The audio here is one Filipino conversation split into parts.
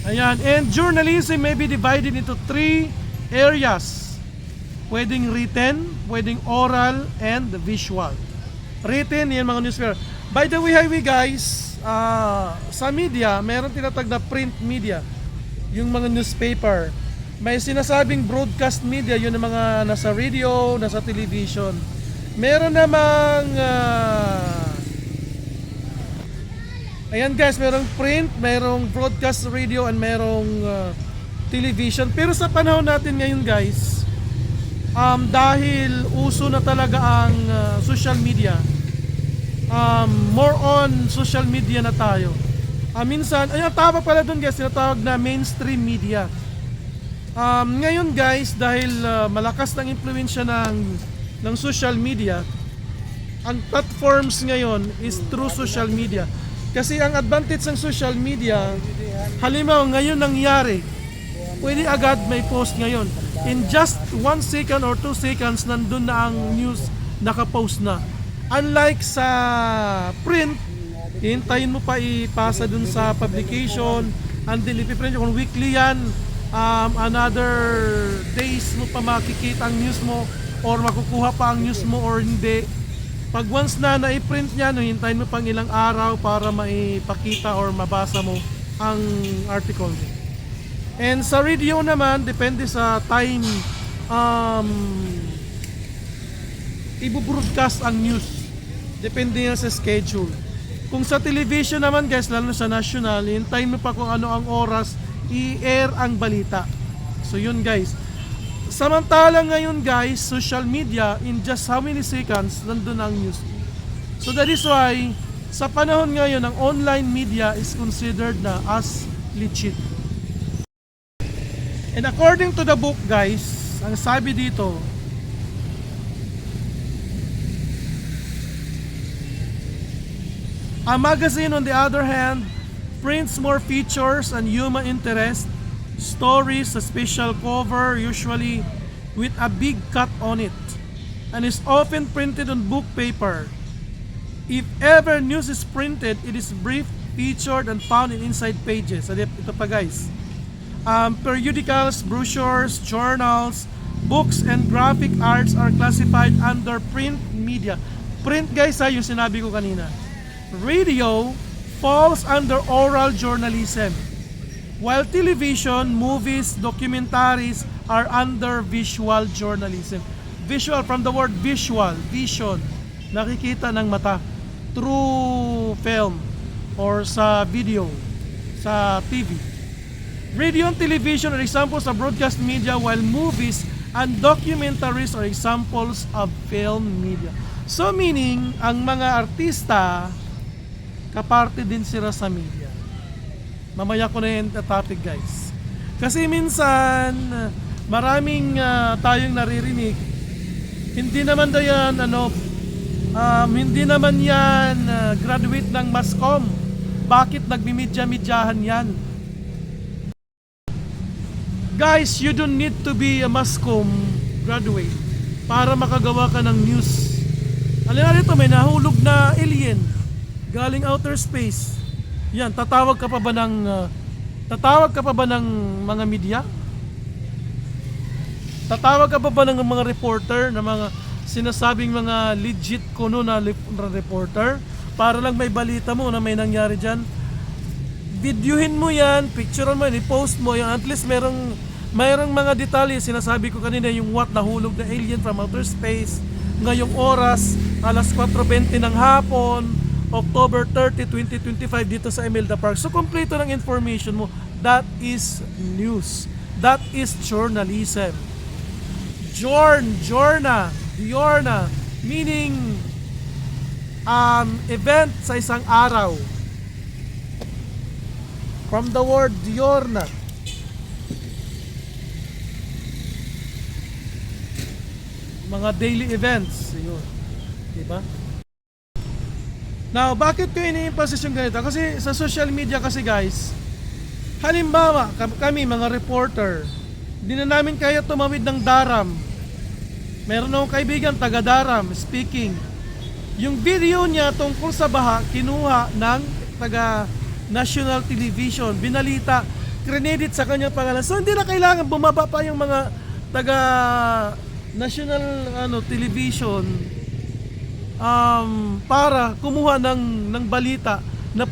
Ayan, and journalism may be divided into three areas. Pwedeng written, pwedeng oral, and visual. Written, yan mga newspaper. By the way, highway guys, sa media, meron tinatag na print media. Yung mga newspaper. May sinasabing broadcast media, yun ang mga nasa radio, nasa television. Meron namang ayan guys, merong print, merong broadcast radio, and merong television. Pero sa panahon natin ngayon guys, dahil uso na talaga ang social media, more on social media na tayo. Minsan, ayun, tawag pala doon guys, tinatawag na mainstream media. Ngayon guys, dahil malakas ng impluensya ng social media, ang platforms ngayon is through social media. Kasi ang advantage ng social media, halimbawa ngayon nangyari, pwede agad may post ngayon. In just 1 second or 2 seconds, nandun na ang news, nakapost na. Unlike sa print, hintayin mo pa ipasa dun sa publication, and then ipiprint kung weekly yan, another days mo pa makikita ang news mo, or makukuha pa ang news mo or hindi. Pag once na na-print niya, hintayin mo pang ilang araw para maipakita or mabasa mo ang article. And sa radio naman, depende sa time i-broadcast ang news. Depende yan sa schedule. Kung sa television naman guys, lalo sa national, hintayin mo pa kung ano ang oras i-air ang balita. So yun guys. Samantalang ngayon guys, social media, in just how many seconds, nandun ang news. So that is why, sa panahon ngayon, ang online media is considered na as legit. And according to the book guys, ang sabi dito, a magazine on the other hand prints more features and human interest, stories, a special cover, usually with a big cut on it, and is often printed on book paper. If ever news is printed, it is brief, featured, and found in inside pages. Ito pa guys. Periodicals, brochures, journals, books, and graphic arts are classified under print media. Print guys yung sinabi ko kanina. Radio falls under oral journalism, while television, movies, documentaries are under visual journalism. Visual, from the word visual, vision, nakikita ng mata, through film or sa video, sa TV. Radio and television are examples of broadcast media, while movies and documentaries are examples of film media. So meaning, ang mga artista, kaparte din sila sa media. Mamaya ko na yung topic guys. Kasi minsan, maraming tayong naririnig, hindi naman daw yan, hindi naman yan graduate ng Mascom. Bakit nagmimidya-midyahan yan? Guys, you don't need to be a Mascom graduate para makagawa ka ng news. Alam na rito, may nahulog na alien galing outer space. Yan, tatawag ka pa ba ng mga media? Tatawag ka pa ba ng mga reporter, na mga sinasabing mga legit kuno na reporter, para lang may balita mo na may nangyari dyan? Videohin mo yan, picturean mo yan, i-post mo yan, at least mayroong mga detalye. Sinasabi ko kanina yung what, nahulog na alien from outer space, ngayong oras, alas 4:20 ng hapon, October 30, 2025 dito sa Imelda Park. So kompleto ng information mo. That is news. That is journalism. Diorna, meaning event sa isang araw. From the word diorna. Mga daily events. Yun. Diba? Now, bakit ko ini-emphasize yung ganito? Kasi sa social media kasi guys, halimbawa, kami mga reporter, di na namin kaya tumawid ng daram. Meron akong kaibigan, taga-daram, speaking. Yung video niya tungkol sa baha, kinuha ng taga-national television, binalita. credit sa kanyang pangalan. So hindi na kailangan bumaba pa yung mga taga national television para kumuha ng balita na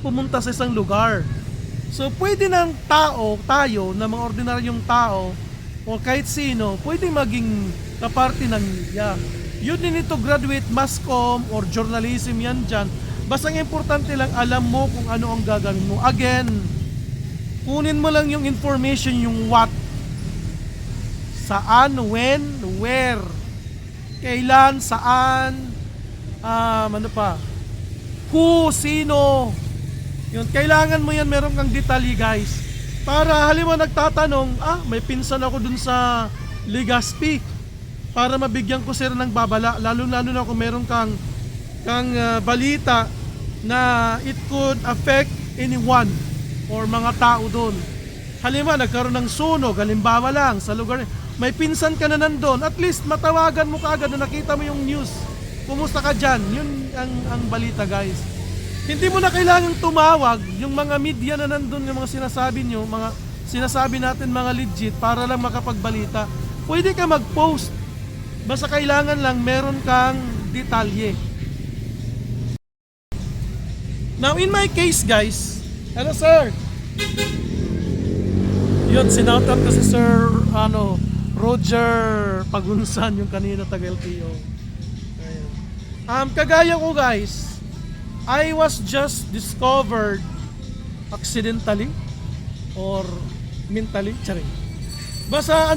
pumunta sa isang lugar. So pwede ng tayo na mga ordinaryong tao o kahit sino, pwede maging kaparte ng media. You need to graduate mass comm or journalism yan dyan. Basta ang importante lang, alam mo kung ano ang gagawin mo. Again, kunin mo lang yung information, yung what, saan, when, where, kailan, saan, who, sino. Yun, kailangan mo yan, meron kang detalye guys. Para halimbawa nagtatanong, may pinsan ako dun sa Legazpi. Para mabigyan ko sir ng babala, lalo-lalo na kung meron kang balita na it could affect anyone or mga tao doon. Halimbawa nagkaroon ng sunog, halimbawa lang sa lugar, may pinsan ka na nandun, at least matawagan mo kaagad na nakita mo yung news. Kumusta ka dyan? Yun ang balita guys. Hindi mo na kailangang tumawag yung mga media na nandun, yung mga sinasabi nyo, mga sinasabi natin mga legit para lang makapagbalita. Pwede ka mag-post. Basta kailangan lang meron kang detalye. Now in my case guys, hello sir. Yun, sinoutout ko si Sir Roger Pagunsan, yung kanina taga LTO. Kagaya ko guys, I was just discovered accidentally or mentally, charing. Basta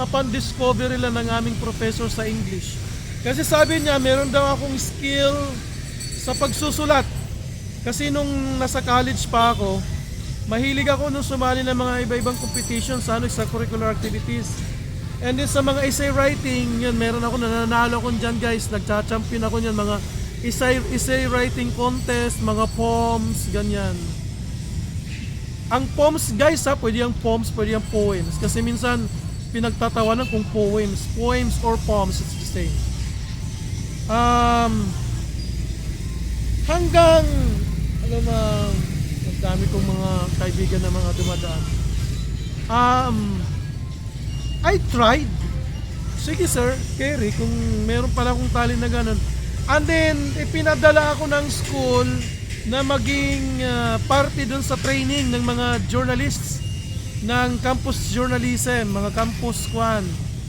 upon discovery lang ng aming professor sa English. Kasi sabi niya, meron daw akong skill sa pagsusulat. Kasi nung nasa college pa ako, mahilig ako nung sumali ng mga iba-ibang competition sa extracurricular activities. And then sa mga essay writing, yun, meron ako, nananalo ko dyan guys, nagcha-champion ako dyan, mga essay writing contest, mga poems, ganyan. Ang poems guys pwede yung poems, pwede yung poems. Kasi minsan pinagtatawanan kung poems or poems, it's the same. Hanggang ang dami kong mga kaibigan na mga dumadaan. I tried. Sige sir, carry kung meron pala akong talent na ganun. And then ipinadala ako ng school na maging party dun sa training ng mga journalists ng campus journalism, mga campus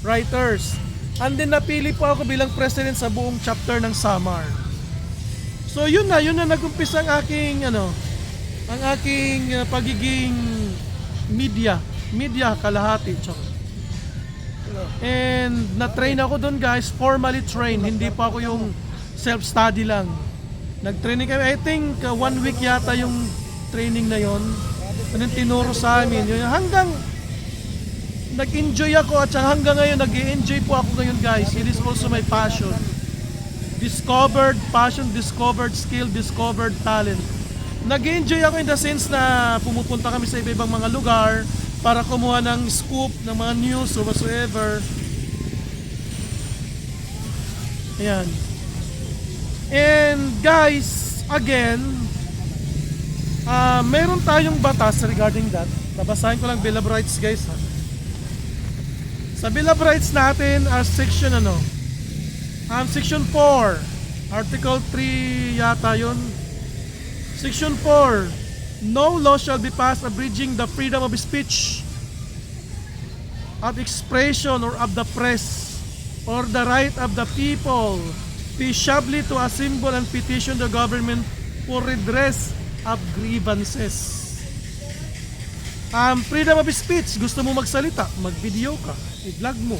writers. And then napili po ako bilang president sa buong chapter ng Samar. So yun na nag-umpisa ang aking pagiging media kalahati. And na-train ako doon guys, formally trained, hindi pa ako yung self-study lang. Nag-training kami, I think 1 week yata yung training na yon. Anong tinuro sa amin, yun, hanggang nag-enjoy ako at hanggang ngayon nag-enjoy po ako ngayon guys. It is also my passion. Discovered passion, discovered skill, discovered talent. Nag-enjoy ako in the sense na pumupunta kami sa iba-ibang mga lugar para kumuha ng scoop, ng mga news or whatsoever. Ayan. And guys, again, meron tayong batas regarding that. Babasahin ko lang Bill of Rights guys. Sa Bill of Rights natin, section Section 4, Article 3 yata yun. Section 4, no law shall be passed abridging the freedom of speech, of expression, or of the press, or the right of the people peaceably to assemble and petition the government for redress of grievances. Freedom of speech, gusto mo magsalita, mag-video ka, i-vlog mo,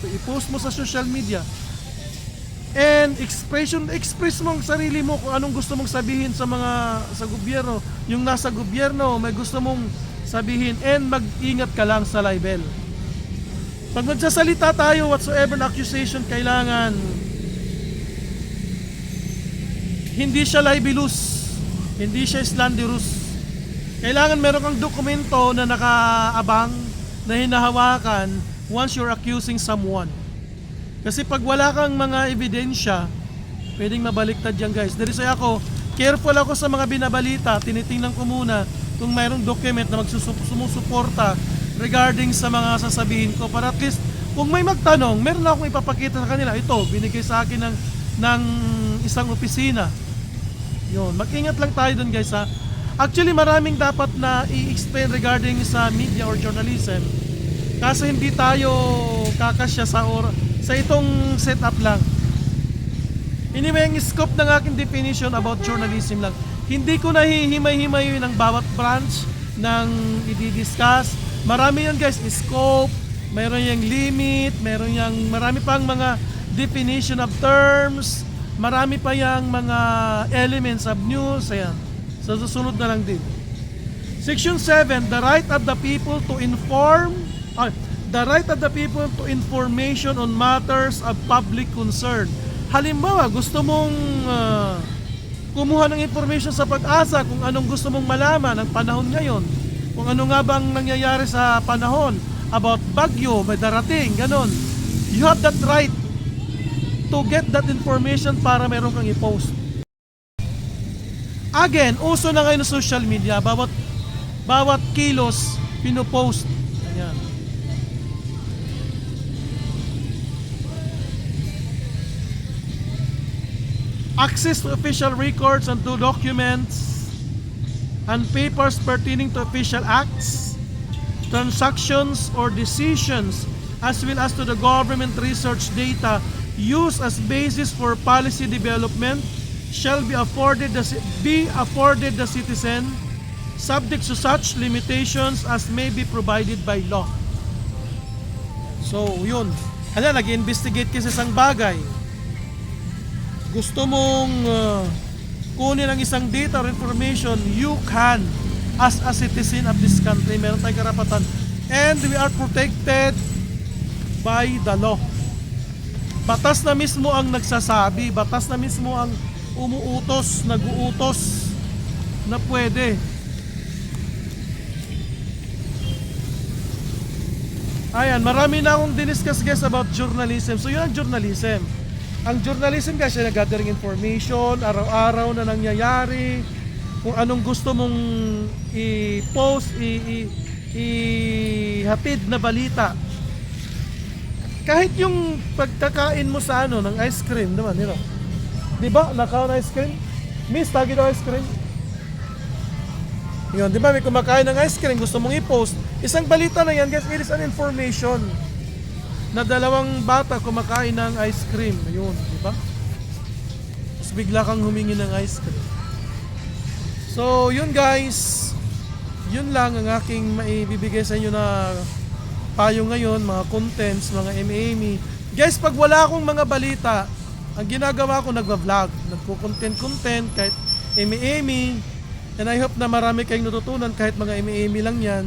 i-post mo sa social media. And express mo ang sarili mo kung anong gusto mong sabihin sa gobyerno. Yung nasa gobyerno, may gusto mong sabihin, and mag-ingat ka lang sa libel. Pag magsasalita tayo, whatsoever na accusation, kailangan hindi siya libelous, hindi siya slanderous. Kailangan meron kang dokumento na nakaabang, na hinahawakan once you're accusing someone. Kasi pag wala kang mga ebidensya, pwedeng mabaliktad yan guys. Dahil ako, careful ako sa mga binabalita, tinitingnan ko muna kung mayroong document na sumusuporta regarding sa mga sasabihin ko, para at least kung may magtanong, meron na akong ipapakita sa kanila. Ito, binigay sa akin ng isang opisina. Yun, mag-ingat lang tayo dun guys ha. Actually, maraming dapat na i-explain regarding sa media or journalism. Kasi hindi tayo kakasya sa itong setup lang. Anyway, ang scope ng aking definition about journalism lang. Hindi ko nahihimay-himay ng bawat branch ng i-discuss. Marami yan guys, scope, mayroon yung limit, marami pang mga definition of terms, marami pa yung mga elements of news, ayan. So, susunod na lang din. Section 7, the right of the people to information on matters of public concern. Halimbawa, gusto mong kumuha ng information sa Pag-asa kung anong gusto mong malaman ng panahon ngayon. Kung ano nga bang nangyayari sa panahon about bagyo, may darating, ganon. You have that right to get that information para meron kang i-post. Again, uso na ngayon ng social media, bawat kilos pinopost. Ayan. Access to official records and to documents and papers pertaining to official acts, transactions or decisions, as well as to the government research data used as basis for policy development shall be afforded the citizen, subject to such limitations as may be provided by law. So, yun. Hala, nag-investigate ka sa isang bagay. Gusto mong kunin ang isang data or information, you can, as a citizen of this country, meron tayong karapatan. And we are protected by the law. Batas na mismo ang nagsasabi, batas na mismo ang umuutos, nag-uutos na pwede. Ayan, marami na akong diniscuss guys about journalism. So yun ang journalism. Ang journalism guys ay nag-gathering information, araw-araw na nangyayari, kung anong gusto mong i-post, i-hatid na balita. Kahit yung pagkakain mo sa ng ice cream naman, you know. Diba? Nakaw na ice cream? Miss, tagi daw ice cream. Yun, diba? May kumakain ng ice cream, gusto mong i-post. Isang balita na yan, guys, it is an information na dalawang bata kumakain ng ice cream. Yun, diba? Tapos bigla kang humingi ng ice cream. So, yun guys. Yun lang ang aking maibibigay sa inyo na payo ngayon, mga contents, mga MAME. Guys, pag wala akong mga balita, ang ginagawa ko, nagva-vlog, nagko-content kahit MAME, and I hope na marami kayong natutunan kahit mga MAME lang yan.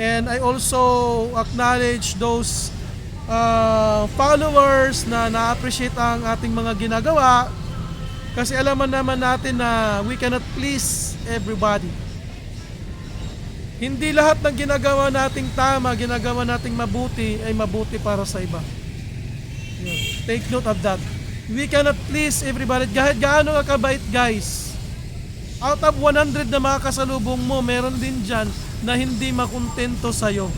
And I also acknowledge those followers na na-appreciate ang ating mga ginagawa, kasi alaman naman natin na we cannot please everybody. Hindi lahat ng ginagawa nating tama, ginagawa nating mabuti ay mabuti para sa iba. Take note of that. We cannot please everybody. Kahit gaano ka kabait guys, out of 100 na mga kasalubong mo, meron din dyan na hindi makontento sa'yo.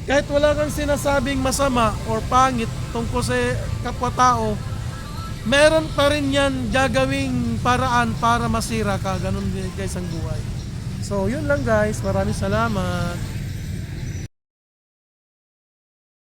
Kahit wala kang sinasabing masama or pangit tungkol sa kapwa-tao, meron pa rin yan gagawing paraan para masira ka. Ganun din guys ang buhay. So yun lang guys, maraming salamat.